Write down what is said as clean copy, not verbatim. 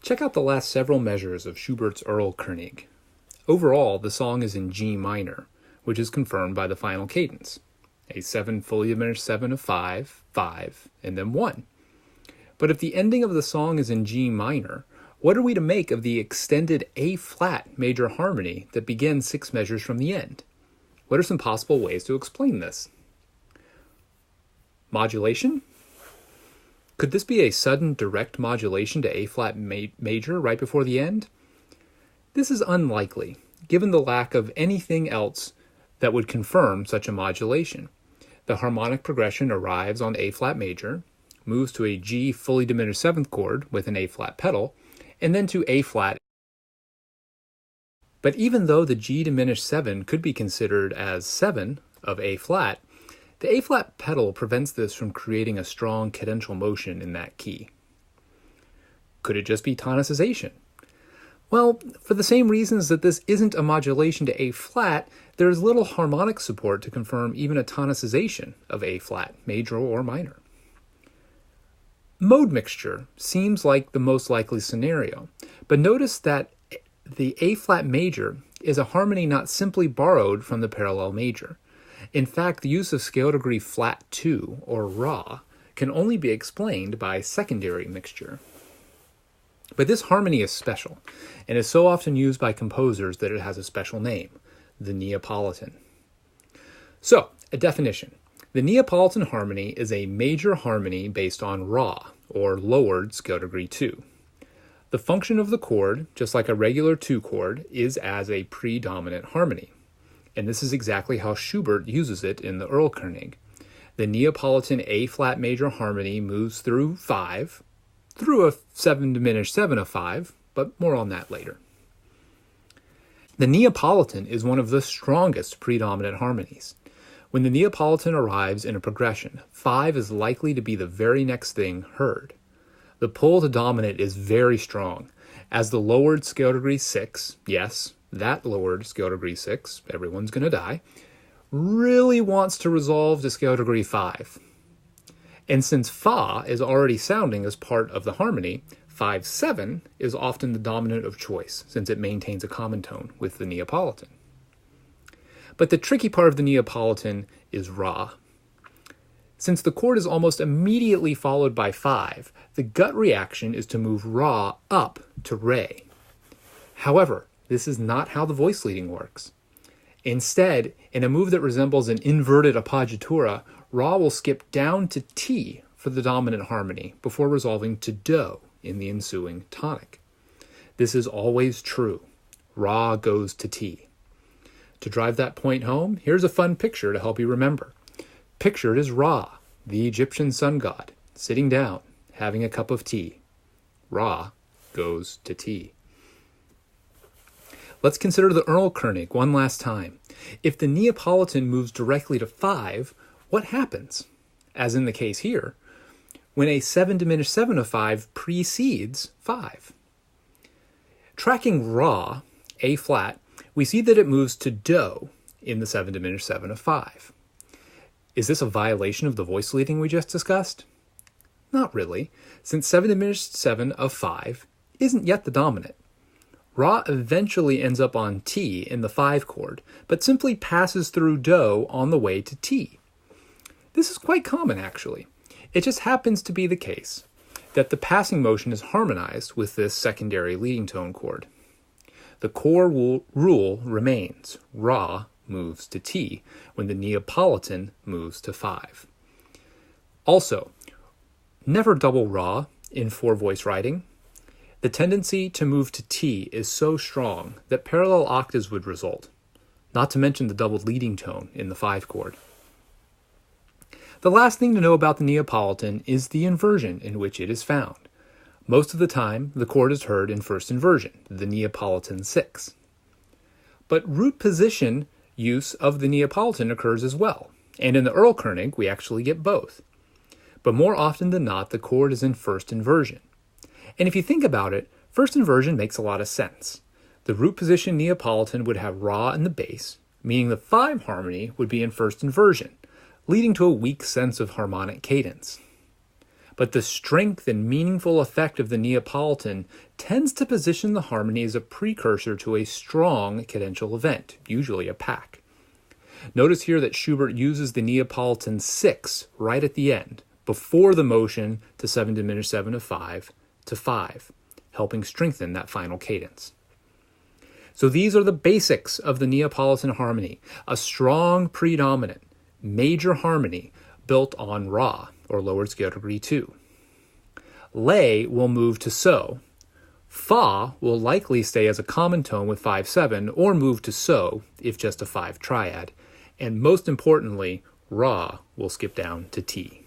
Check out the last several measures of Schubert's Erlkönig. Overall, the song is in G minor, which is confirmed by the final cadence. A 7 fully diminished 7 of 5, 5, and then 1. But if the ending of the song is in G minor, what are we to make of the extended A-flat major harmony that begins 6 measures from the end? What are some possible ways to explain this? Modulation? Could this be a sudden direct modulation to A-flat major right before the end? This is unlikely, given the lack of anything else that would confirm such a modulation. The harmonic progression arrives on A-flat major, moves to a G fully diminished 7th chord with an A-flat pedal, and then to A-flat. But even though the G diminished 7 could be considered as 7 of A-flat, the A-flat pedal prevents this from creating a strong cadential motion in that key. Could it just be tonicization? Well, for the same reasons that this isn't a modulation to A-flat, there is little harmonic support to confirm even a tonicization of A-flat, major or minor. Mode mixture seems like the most likely scenario, but notice that the A-flat major is a harmony not simply borrowed from the parallel major. In fact, the use of scale degree flat 2, or Ra, can only be explained by secondary mixture. But this harmony is special, and is so often used by composers that it has a special name, the Neapolitan. So, a definition. The Neapolitan harmony is a major harmony based on Ra, or lowered scale degree 2. The function of the chord, just like a regular 2 chord, is as a predominant harmony. And this is exactly how Schubert uses it in the Erlkönig. The Neapolitan A-flat major harmony moves through 5, through a 7 diminished 7 of 5, but more on that later. The Neapolitan is one of the strongest predominant harmonies. When the Neapolitan arrives in a progression, 5 is likely to be the very next thing heard. The pull to dominant is very strong, as the lowered scale degree 6, yes, that lowered scale degree 6, everyone's going to die, really wants to resolve to scale degree 5. And since Fa is already sounding as part of the harmony, 5-7 is often the dominant of choice, since it maintains a common tone with the Neapolitan. But the tricky part of the Neapolitan is Ra. Since the chord is almost immediately followed by 5, the gut reaction is to move Ra up to Re. However, this is not how the voice leading works. Instead, in a move that resembles an inverted appoggiatura, Ra will skip down to T for the dominant harmony before resolving to Do in the ensuing tonic. This is always true. Ra goes to T. To drive that point home, here's a fun picture to help you remember. Pictured is Ra, the Egyptian sun god, sitting down, having a cup of tea. Ra goes to T. Let's consider the Erlkönig one last time. If the Neapolitan moves directly to 5, what happens? As in the case here, when a 7 diminished 7 of 5 precedes 5. Tracking Ra, A flat, we see that it moves to Do in the 7 diminished 7 of 5. Is this a violation of the voice leading we just discussed? Not really, since 7 diminished 7 of 5 isn't yet the dominant. Ra eventually ends up on T in the 5 chord, but simply passes through Do on the way to T. This is quite common, actually. It just happens to be the case that the passing motion is harmonized with this secondary leading tone chord. The core rule remains. Ra moves to T when the Neapolitan moves to 5. Also, never double Ra in 4-voice writing. The tendency to move to T is so strong that parallel octaves would result, not to mention the doubled leading tone in the 5 chord. The last thing to know about the Neapolitan is the inversion in which it is found. Most of the time, the chord is heard in first inversion, the Neapolitan 6. But root position use of the Neapolitan occurs as well, and in the Erlkönig we actually get both. But more often than not, the chord is in first inversion. And if you think about it, first inversion makes a lot of sense. The root position Neapolitan would have Ra in the bass, meaning the 5 harmony would be in first inversion, leading to a weak sense of harmonic cadence. but the strength and meaningful effect of the Neapolitan tends to position the harmony as a precursor to a strong cadential event, usually a pack. Notice here that Schubert uses the Neapolitan 6 right at the end, before the motion to 7 diminished 7 of 5 to 5, helping strengthen that final cadence. So these are the basics of the Neapolitan harmony, a strong predominant major harmony built on Ra, or lowered scale degree 2. Lay will move to So. Fa will likely stay as a common tone with 5-7 or move to So if just a 5 triad. And most importantly, Ra will skip down to T.